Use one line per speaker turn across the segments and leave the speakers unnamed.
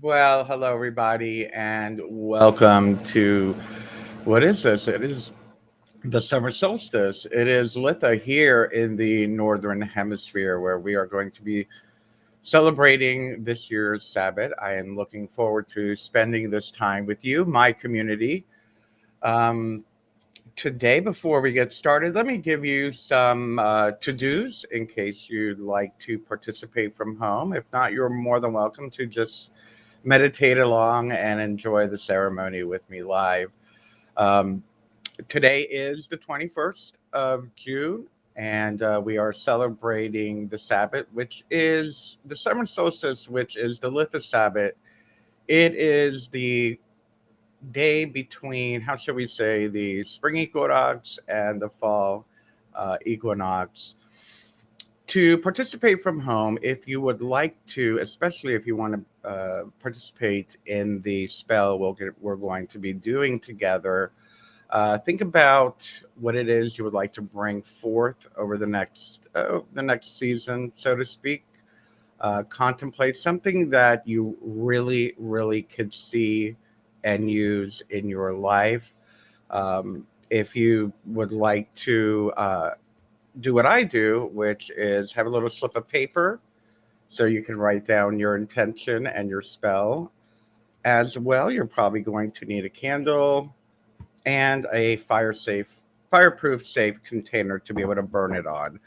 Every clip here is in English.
Well, hello everybody, and welcome to what is this? It is the summer solstice. It is Litha here in the northern hemisphere where we are going to be celebrating this year's Sabbath. I am looking forward to spending this time with you, my community. Um, Today, before we get started, let me give you some to dos in case you'd like to participate from home. If not, you're more than welcome to just meditate along and enjoy the ceremony with me live. Um, Today is the 21st of June, and we are celebrating the Sabbath, which is the summer solstice, which is the Litha Sabbath. It is the day between, how should we say, the spring equinox and the fall equinox. To participate from home, if you would like to, especially if you want to participate in the spell we're going to be doing together, think about what it is you would like to bring forth over the next season, so to speak. Contemplate something that you really, really could see and use in your life. If you would like to do what I do, which is have a little slip of paper so you can write down your intention and your spell. As well, you're probably going to need a candle and a fireproof safe container to be able to burn it on.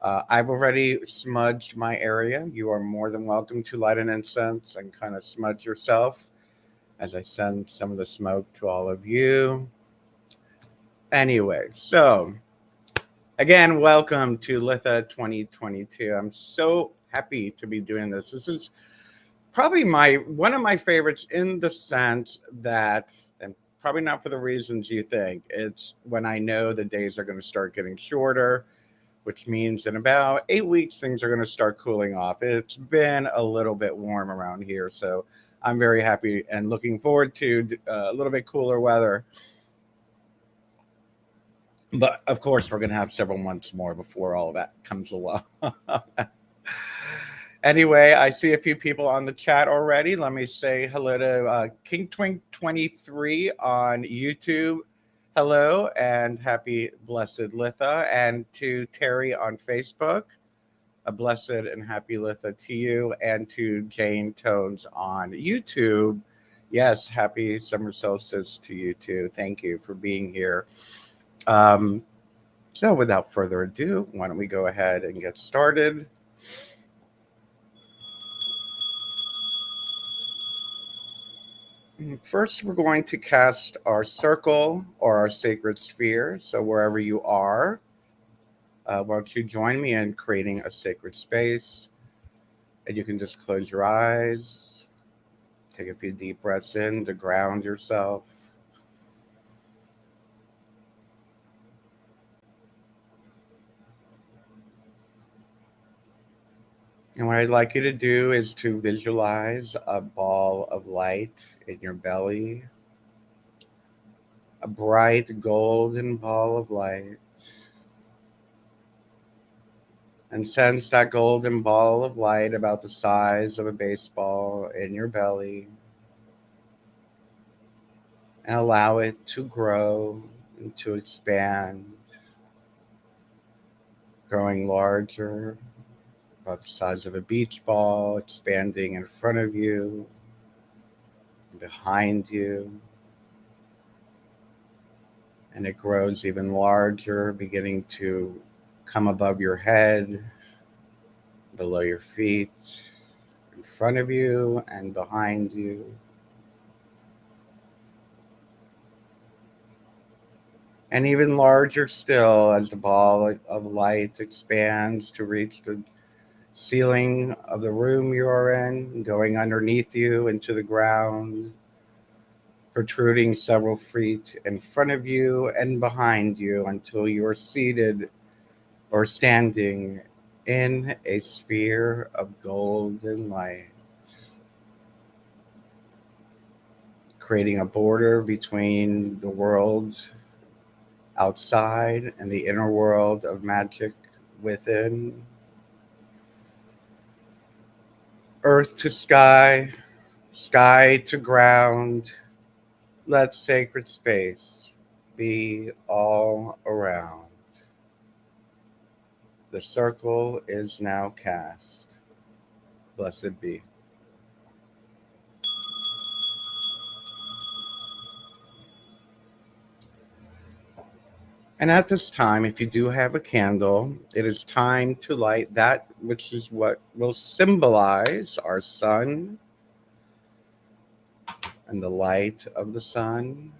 I've already smudged my area. You are more than welcome to light an incense and kind of smudge yourself as I send some of the smoke to all of you. Anyway, so again, welcome to Litha 2022. I'm so happy to be doing this. This is probably my one of my favorites in the sense that, and probably not for the reasons you think, it's when I know the days are going to start getting shorter, which means in about 8 weeks things are going to start cooling off. It's been a little bit warm around here, so I'm very happy and looking forward to a little bit cooler weather. But of course, we're going to have several months more before all that comes along. Anyway, I see a few people on the chat already. Let me say hello to King Twink 23 on YouTube. Hello and happy blessed Litha. And to Terry on Facebook, a blessed and happy Litha to you. And to Jane Tones on YouTube, yes, happy summer solstice to you too. Thank you for being here. Um, so without further ado, why don't we go ahead and get started? First, we're going to cast our circle or our sacred sphere. So, wherever you are, why don't you join me in creating a sacred space? And you can just close your eyes, take a few deep breaths in to ground yourself. And what I'd like you to do is to visualize a ball of light in your belly, a bright golden ball of light. And sense that golden ball of light about the size of a baseball in your belly. And allow it to grow and to expand, growing larger, about the size of a beach ball, expanding in front of you, behind you. And it grows even larger, beginning to come above your head, below your feet, in front of you and behind you. And even larger still as the ball of light expands to reach the ceiling of the room you are in, going underneath you into the ground, protruding several feet in front of you and behind you until you are seated or standing in a sphere of golden light, creating a border between the world outside and the inner world of magic within. Earth to sky, Sky to ground, let sacred space be all around. The circle is now cast. Blessed be. And at this time, if you do have a candle, it is time to light that which is what will symbolize our sun and the light of the sun.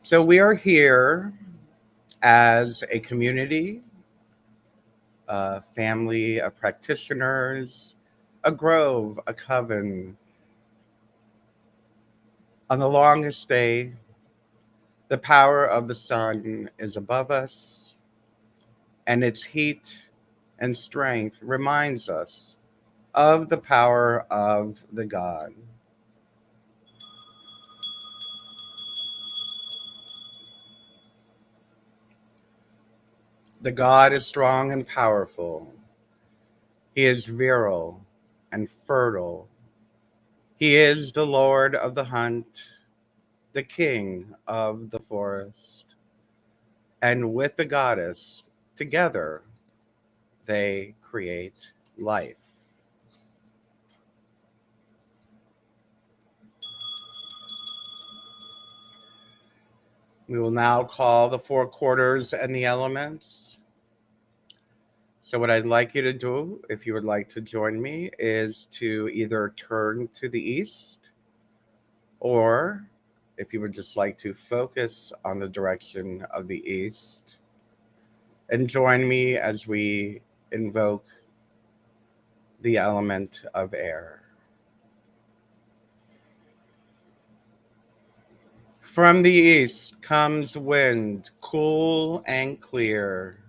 So we are here as a community, a family of practitioners, a grove, a coven. On the longest day, the power of the sun is above us, and its heat and strength reminds us of the power of the God. The God is strong and powerful. He is virile and fertile. He is the Lord of the hunt, the king of the forest. And with the goddess, together, they create life. We will now call the four quarters and the elements. So, what I'd like you to do, if you would like to join me, is to either turn to the east, or if you would just like to focus on the direction of the east, and join me as we invoke the element of air. From the east comes wind, cool and clear.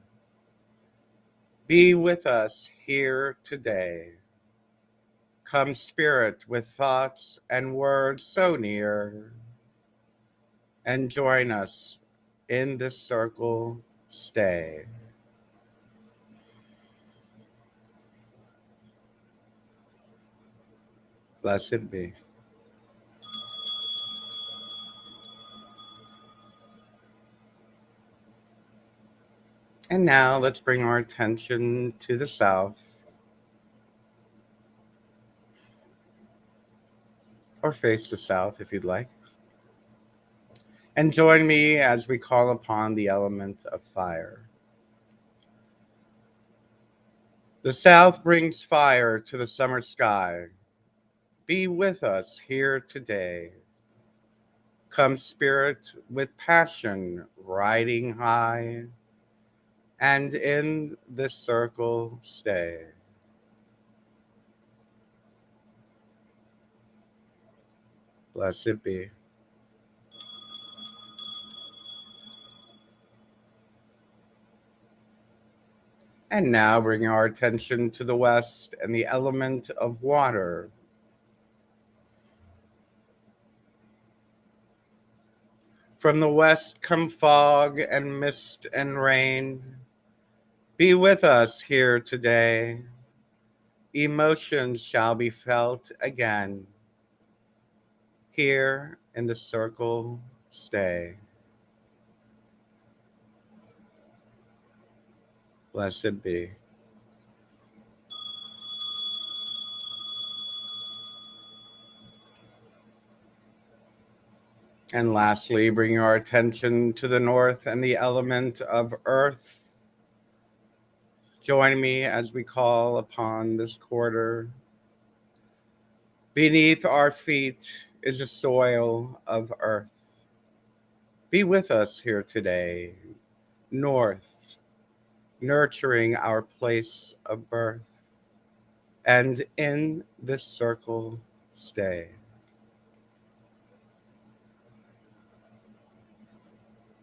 Be with us here today. Come, Spirit, with thoughts and words so near, and join us in this circle. Stay. Blessed be. And now let's bring our attention to the south, or face the south if you'd like. And join me as we call upon the element of fire. The south brings fire to the summer sky. Be with us here today. Come, Spirit, with passion riding high, and in this circle stay. Blessed be. And now bring our attention to the west and the element of water. From the west come fog and mist and rain. Be with us here today. Emotions shall be felt again. Here in the circle, stay. Blessed be. And lastly, bring our attention to the north and the element of earth. Join me as we call upon this quarter. Beneath our feet is a soil of earth. Be with us here today, north, nurturing our place of birth, and in this circle stay.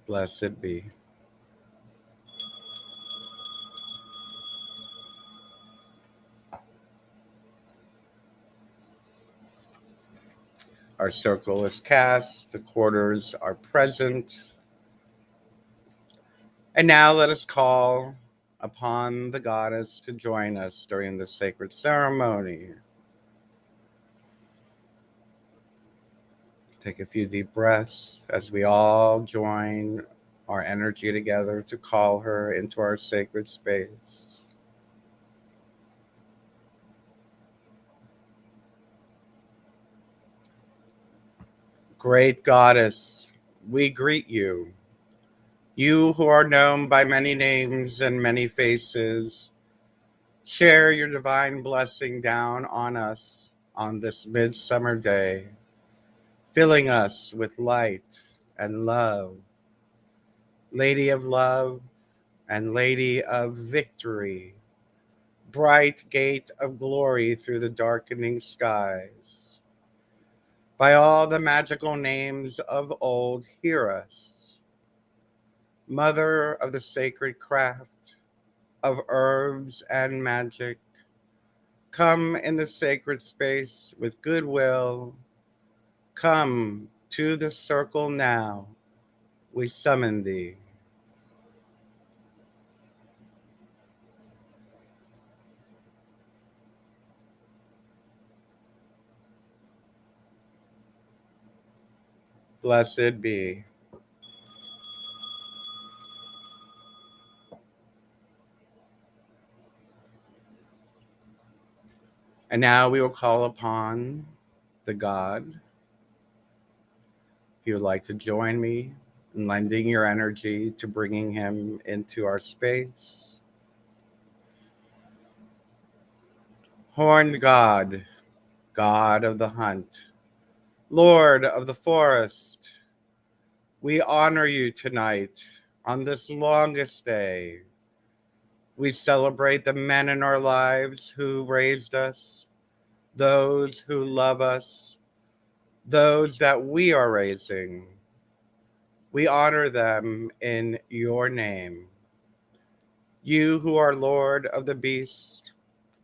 Blessed be. Our circle is cast, the quarters are present. And now let us call upon the goddess to join us during this sacred ceremony. Take a few deep breaths as we all join our energy together to call her into our sacred space. Great goddess, we greet you. You who are known by many names and many faces, share your divine blessing down on us on this midsummer day, filling us with light and love. Lady of love and Lady of victory, bright gate of glory through the darkening skies. By all the magical names of old, hear us. Mother of the sacred craft, of herbs and magic, come in the sacred space with goodwill. Come to the circle now, we summon thee. Blessed be. And now we will call upon the God. If you would like to join me in lending your energy to bringing him into our space. Horned God, God of the hunt, Lord of the forest, we honor you tonight on this longest day. We celebrate the men in our lives who raised us, those who love us, those that we are raising. We honor them in your name. You who are Lord of the beasts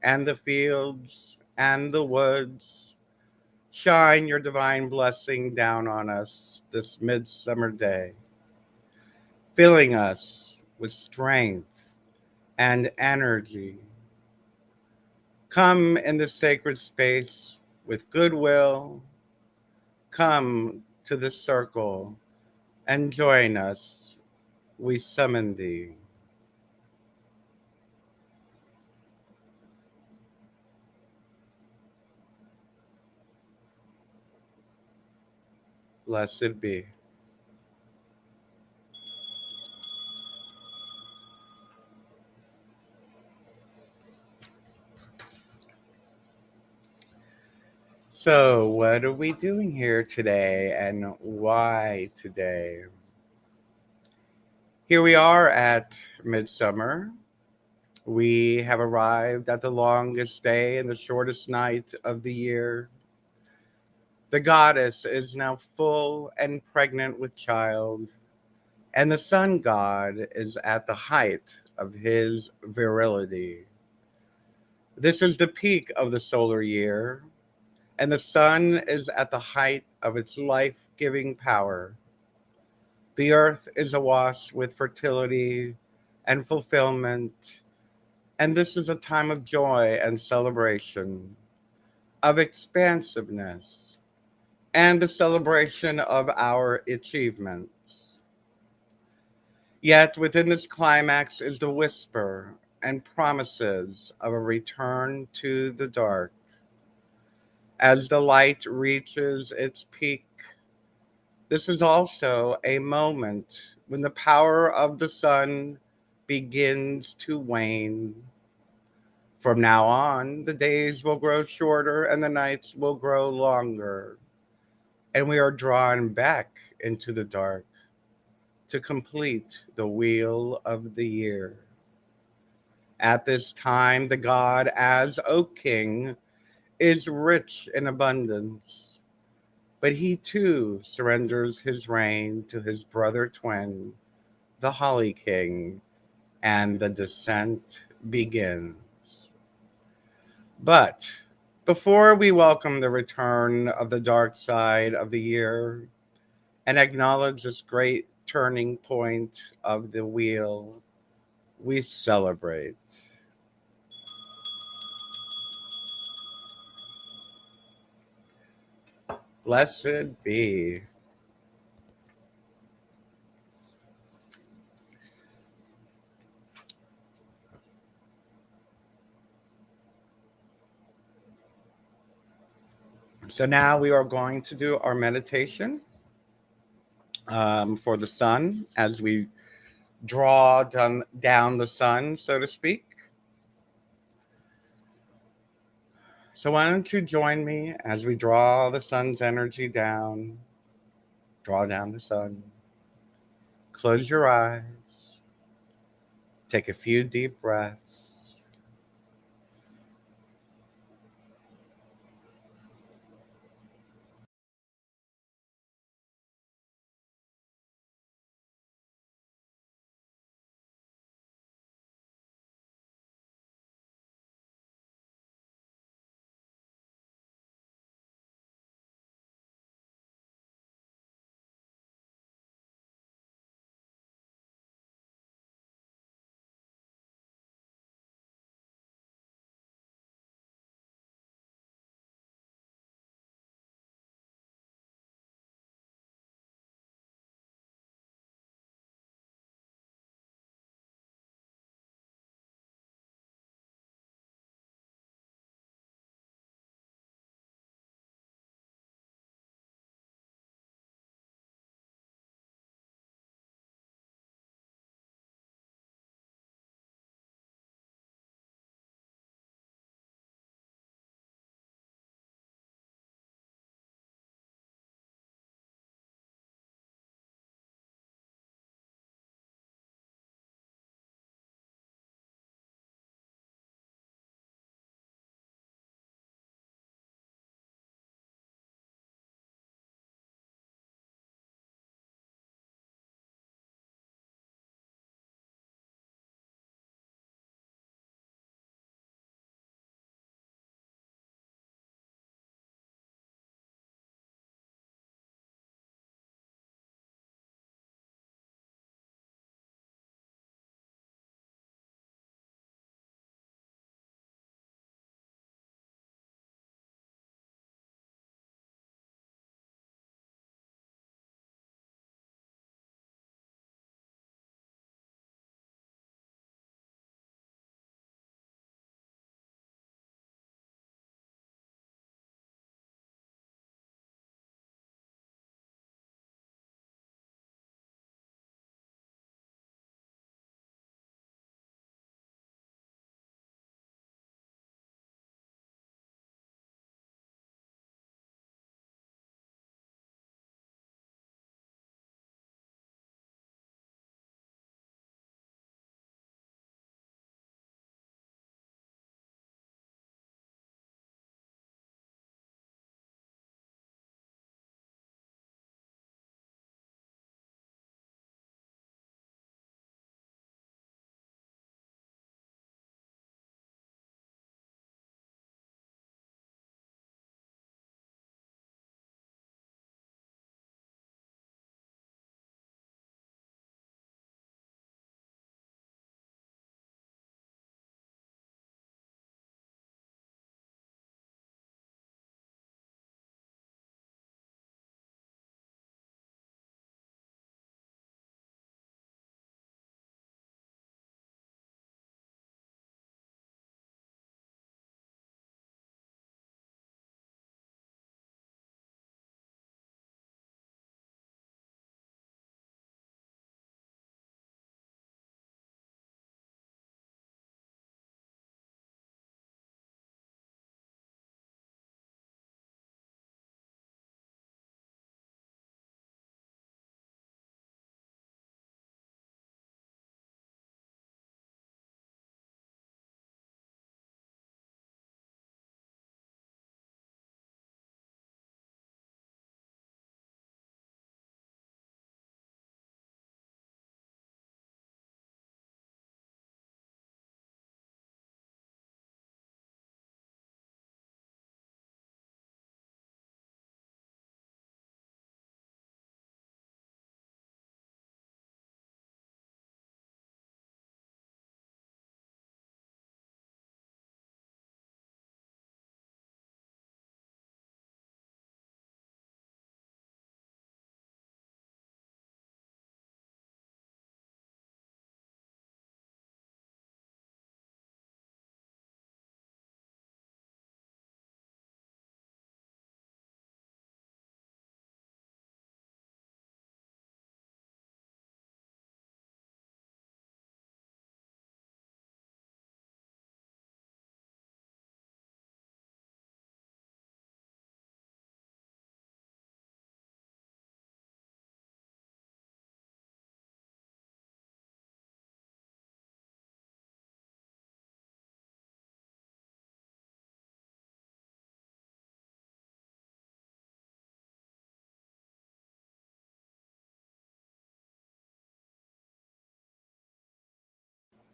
and the fields and the woods, shine your divine blessing down on us this midsummer day, filling us with strength and energy. Come in the sacred space with goodwill. Come to the circle and join us. We summon thee. Blessed be. So, what are we doing here today and why today? Here we are at Midsummer. We have arrived at the longest day and the shortest night of the year. The goddess is now full and pregnant with child, and the sun god is at the height of his virility. This is the peak of the solar year, and the sun is at the height of its life giving power. The earth is awash with fertility and fulfillment, and this is a time of joy and celebration, of expansiveness, and the celebration of our achievements. Yet within this climax is the whisper and promises of a return to the dark. As the light reaches its peak, this is also a moment when the power of the sun begins to wane. From now on, the days will grow shorter and the nights will grow longer, and we are drawn back into the dark to complete the wheel of the year. At this time, the god, as Oak King, is rich in abundance, but he too surrenders his reign to his brother twin, the Holly King, and the descent begins. But before we welcome the return of the dark side of the year and acknowledge this great turning point of the wheel, we celebrate. Blessed be. So now we are going to do our meditation for the sun as we draw down the sun, so to speak. So why don't you join me as we draw the sun's energy down, draw down the sun. Close your eyes. Take a few deep breaths.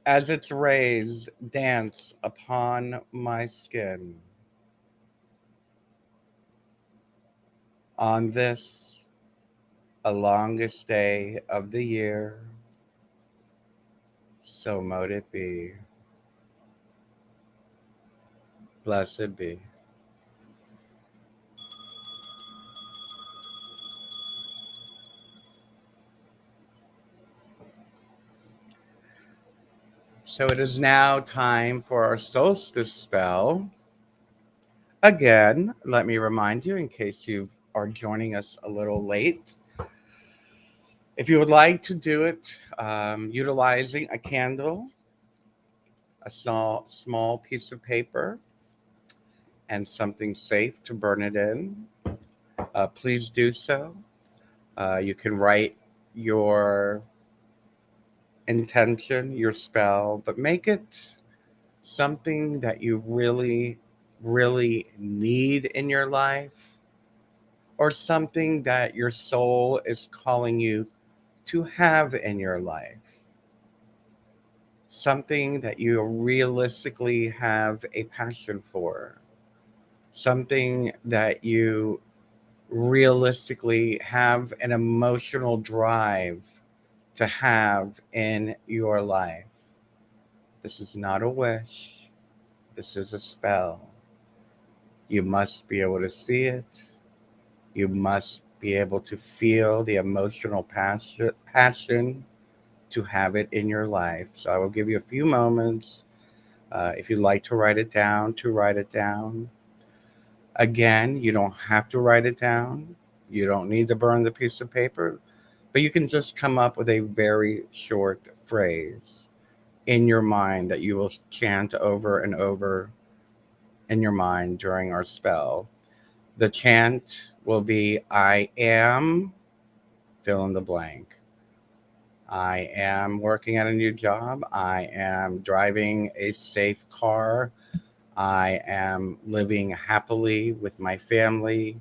As its rays dance upon my skin. On this, a longest day of the year, so mote it be. Blessed be. So it is now time for our solstice spell. Again, let me remind you, in case you are joining us a little late, if you would like to do it utilizing a candle, a small piece of paper, and something safe to burn it in, please do so. You can write your intention, your spell, but make it something that you really, really need in your life, or something that your soul is calling you to have in your life. Something that you realistically have a passion for. Something that you realistically have an emotional drive to have in your life. This is not a wish. This is a spell. You must be able to see it. You must be able to feel the emotional passion to have it in your life. So I will give you a few moments. If you'd like to write it down, to write it down. Again, you don't have to write it down. You don't need to burn the piece of paper, but you can just come up with a very short phrase in your mind that you will chant over and over in your mind during our spell. The chant will be I am fill in the blank. I am working at a new job. I am driving a safe car. I am living happily with my family.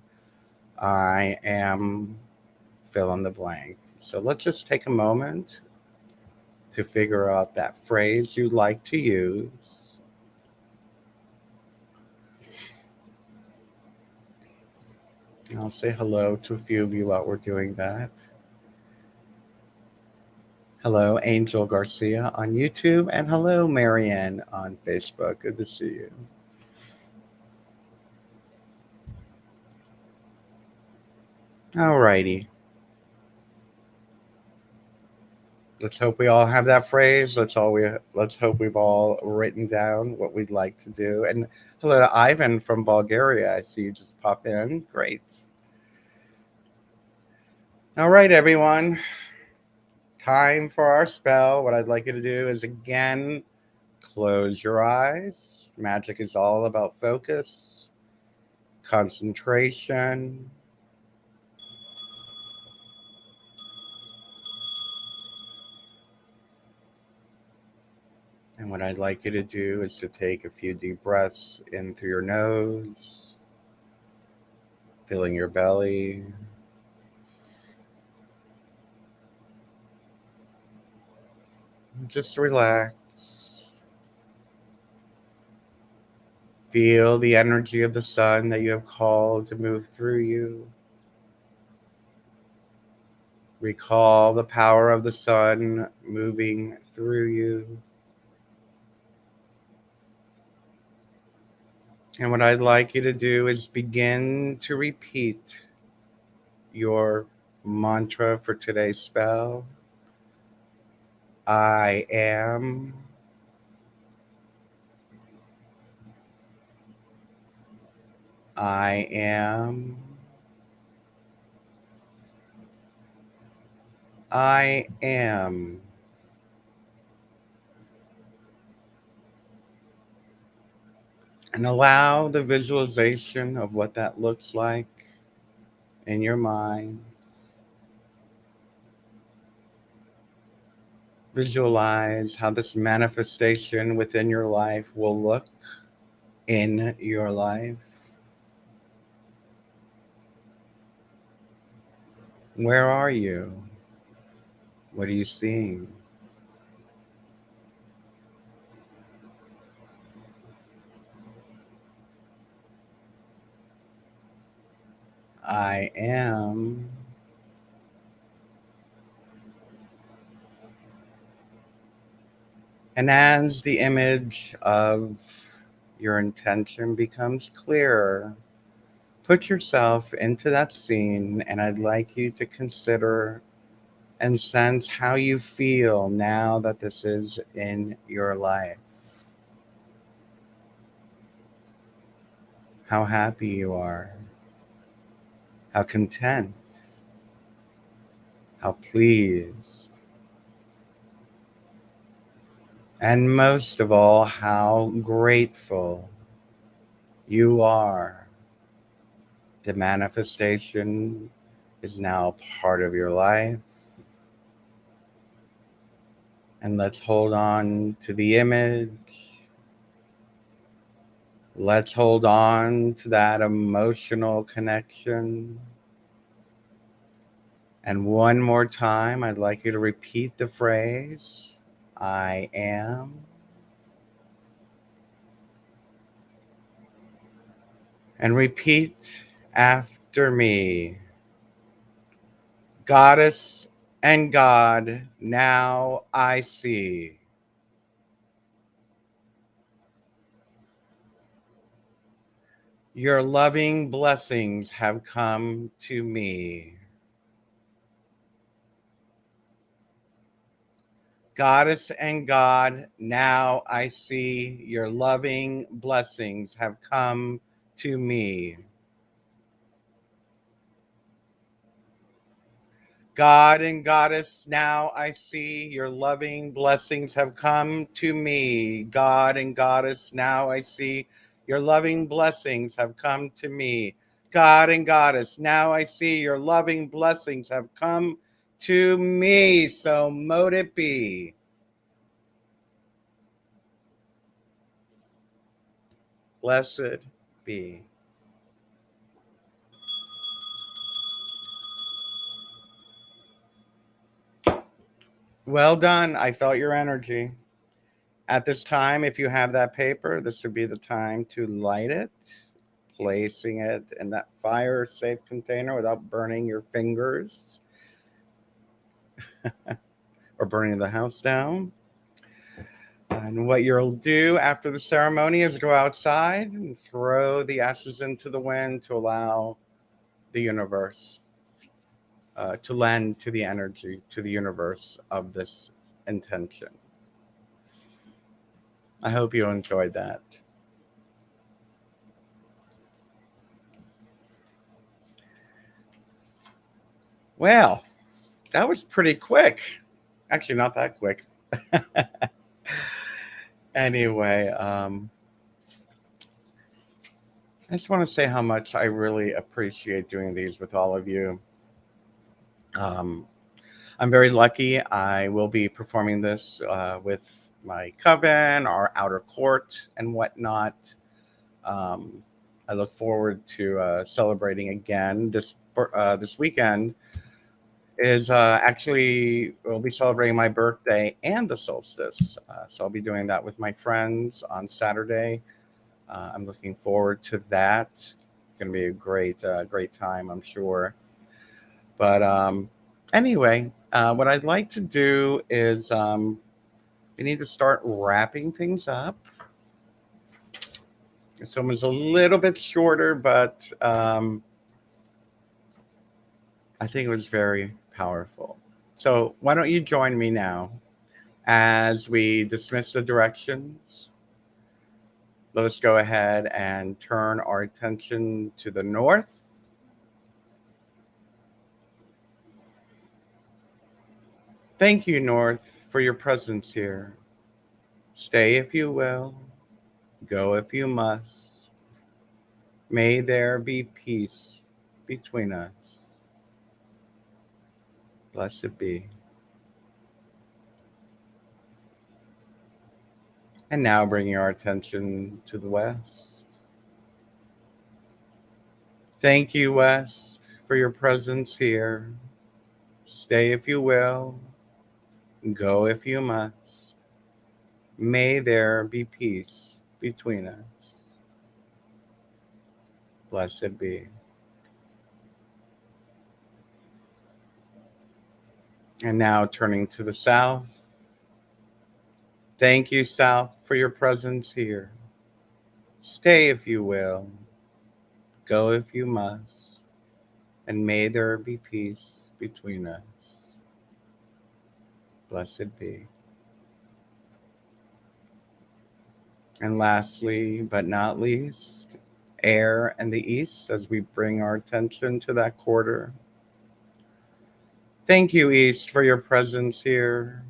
I am fill in the blank. So let's just take a moment to figure out that phrase you like to use. I'll say hello to a few of you while we're doing that. Hello, Angel Garcia on YouTube, and hello, Marianne on Facebook. Good to see you. Alrighty. Let's hope we all have that phrase. Let's hope we've all written down what we'd like to do. And hello to Ivan from Bulgaria. I see you just pop in. Great. All right, everyone. Time for our spell. What I'd like you to do is again close your eyes. Magic is all about focus, concentration. And what I'd like you to do is to take a few deep breaths in through your nose, filling your belly. Just relax. Feel the energy of the sun that you have called to move through you. Recall the power of the sun moving through you. And what I'd like you to do is begin to repeat your mantra for today's spell. I am. I am. I am. And allow the visualization of what that looks like in your mind. Visualize how this manifestation within your life will look in your life. Where are you? What are you seeing? I am. And as the image of your intention becomes clearer, put yourself into that scene, and I'd like you to consider and sense how you feel now that this is in your life. How happy you are, how content, how pleased, and most of all, how grateful you are. The manifestation is now part of your life. And let's hold on to the image. Let's hold on to that emotional connection. And one more time, I'd like you to repeat the phrase, I am. And repeat after me. Goddess and God, now I see. Your loving blessings have come to me. Goddess and God, now I see your loving blessings have come to me. God and Goddess, now I see your loving blessings have come to me. God and Goddess, now I see your loving blessings have come to me. God and Goddess, now I see your loving blessings have come to me. So mote it be. Blessed be. Well done. I felt your energy. At this time, if you have that paper, this would be the time to light it, placing it in that fire safe container without burning your fingers or burning the house down. And what you'll do after the ceremony is go outside and throw the ashes into the wind to allow the universe to lend to the energy, to the universe of this intention. I hope you enjoyed that. Well, that was pretty quick. Actually, not that quick. Anyway, I just want to say how much I really appreciate doing these with all of you. Um, I'm very lucky. I will be performing this with my coven, our outer court, and whatnot. Um, I look forward to celebrating again this weekend. Is actually we'll be celebrating my birthday and the solstice, so I'll be doing that with my friends on Saturday. I'm looking forward to that. It's going to be a great time, I'm sure. But anyway, what I'd like to do is we need to start wrapping things up. This one was a little bit shorter, but I think it was very powerful. So why don't you join me now as we dismiss the directions? Let us go ahead and turn our attention to the north. Thank you, North, for your presence here. Stay if you will, go if you must. May there be peace between us. Blessed be. And now bringing our attention to the west. Thank you, West, for your presence here. Stay if you will, go if you must. May there be peace between us. Blessed be. And now turning to the south. Thank you, South, for your presence here. Stay if you will, go if you must, and may there be peace between us. Blessed be. And lastly, but not least, air and the east as we bring our attention to that quarter. Thank you, East, for your presence here.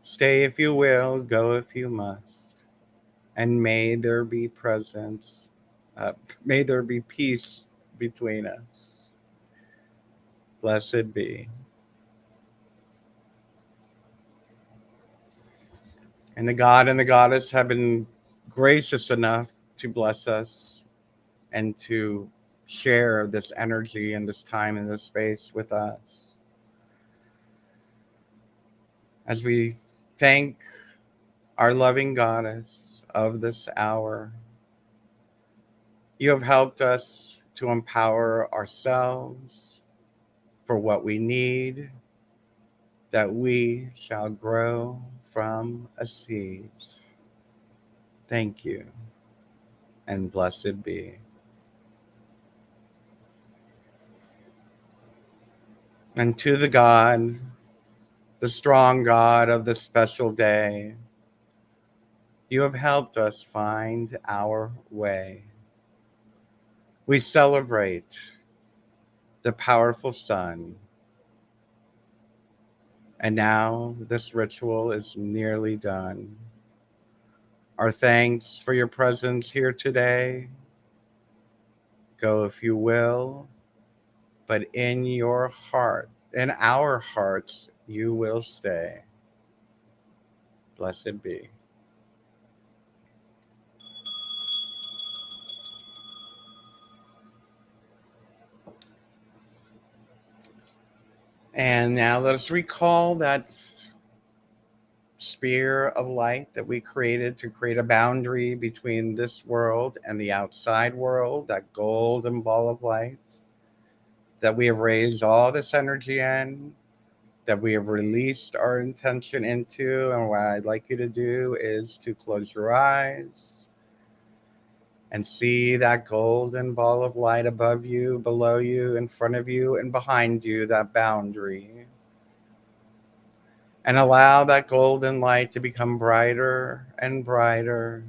Stay if you will, go if you must, and may there be presence, may there be peace between us. Blessed be. And the God and the Goddess have been gracious enough to bless us and to share this energy and this time and this space with us. As we thank our loving Goddess of this hour, you have helped us to empower ourselves for what we need, that we shall grow from a seed. Thank you, and blessed be. And to the God, the strong God of this special day, you have helped us find our way. We celebrate the powerful sun. And now this ritual is nearly done. Our thanks for your presence here today. Go if you will, but in your heart, in our hearts, you will stay. Blessed be. And now let us recall that sphere of light that we created to create a boundary between this world and the outside world, that golden ball of light that we have raised all this energy in, that we have released our intention into. And what I'd like you to do is to close your eyes and see that golden ball of light above you, below you, in front of you, and behind you, that boundary. And allow that golden light to become brighter and brighter.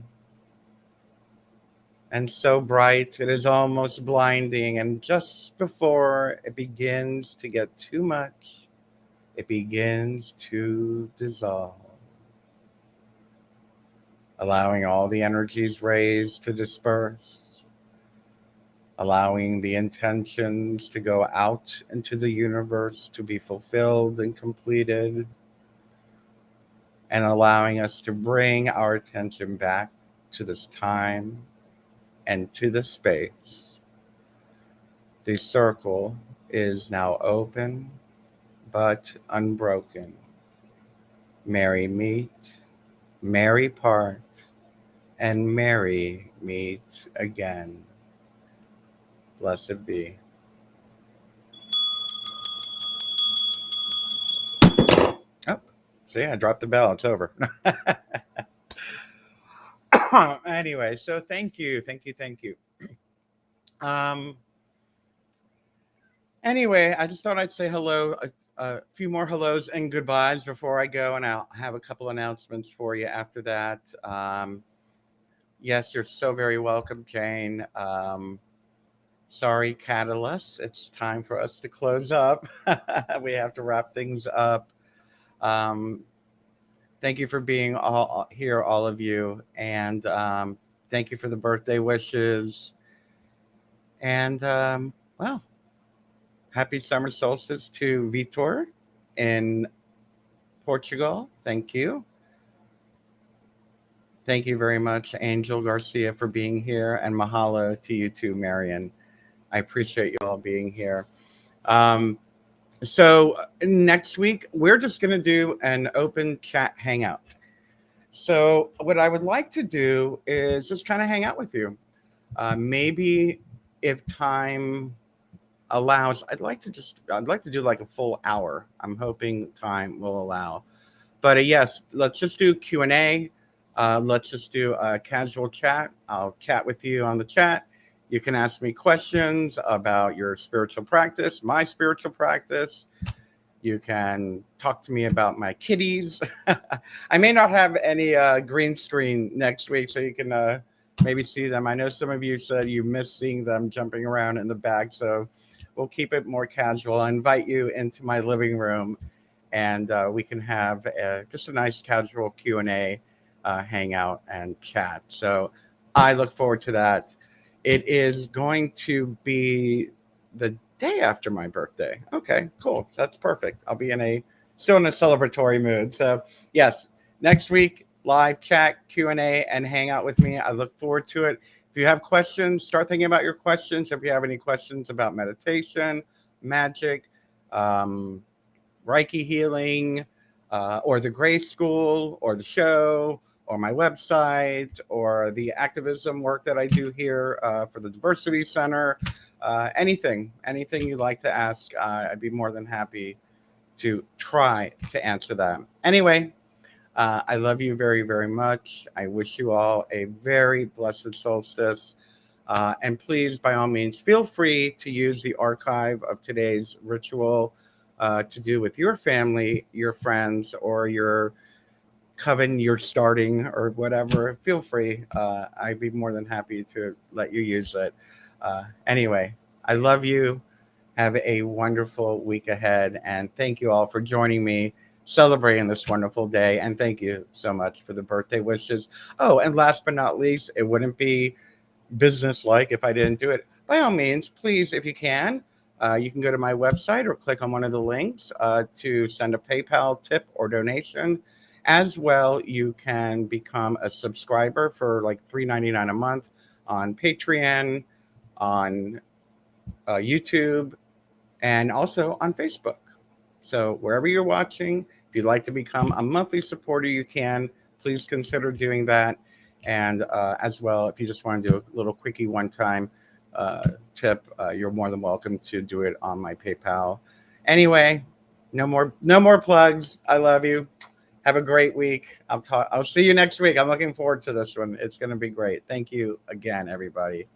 And so bright, it is almost blinding. And just before it begins to get too much, it begins to dissolve, allowing all the energies raised to disperse, allowing the intentions to go out into the universe to be fulfilled and completed, and allowing us to bring our attention back to this time and to the space. The circle is now open but unbroken. Merry meet, merry part, and merry meet again. Blessed be. Oh, see, I dropped the bell. It's over. Anyway, so thank you. Um, anyway, I just thought I'd say hello, a few more hellos and goodbyes before I go, and I'll have a couple announcements for you after that. Yes, you're so very welcome, Jane. Sorry, Catalyst. It's time for us to close up. We have to wrap things up. Um, Thank you for being all here, all of you, and thank you for the birthday wishes. And well, happy summer solstice to Vitor in Portugal. Thank you. Thank you very much, Angel Garcia, for being here, and mahalo to you too, Marion. I appreciate you all being here. Um, so next week we're just going to do an open chat hangout. So what I would like to do is just kind of hang out with you. Maybe if time allows, I'd like to do like a full hour. I'm hoping time will allow. But yes, let's just do Q&A. Let's just do a casual chat. I'll chat with you on the chat. You can ask me questions about your spiritual practice, my spiritual practice. You can talk to me about my kitties. I may not have any green screen next week, so you can maybe see them. I know some of you said you miss seeing them jumping around in the back, so we'll keep it more casual. I invite you into my living room, and we can have just a nice casual Q&A, hangout and chat. So I look forward to that. It is going to be the day after my birthday. Okay, cool. That's perfect. I'll be still in a celebratory mood. So yes, next week, live chat, Q&A, and hang out with me. I look forward to it. If you have questions, start thinking about your questions. If you have any questions about meditation, magic, Reiki healing, or the Gray School, or the show, or my website, or the activism work that I do here for the Diversity Center, anything you'd like to ask, I'd be more than happy to try to answer that. Anyway, I love you very, very much. I wish you all a very blessed solstice. And please, by all means, feel free to use the archive of today's ritual to do with your family, your friends, or your coven you're starting or whatever. Feel free. I'd be more than happy to let you use it. Anyway, I love you. Have a wonderful week ahead. And thank you all for joining me celebrating this wonderful day. And thank you so much for the birthday wishes. Oh, and last but not least, it wouldn't be business-like if I didn't do it. By all means, please, if you can go to my website or click on one of the links to send a PayPal tip or donation. As well, you can become a subscriber for like $3.99 a month on Patreon, on YouTube, and also on Facebook. So wherever you're watching, if you'd like to become a monthly supporter, you can. Please consider doing that. And as well, if you just want to do a little quickie one-time tip, you're more than welcome to do it on my PayPal. Anyway, no more plugs. I love you. Have a great week. I'll see you next week. I'm looking forward to this one. It's going to be great. Thank you again, everybody.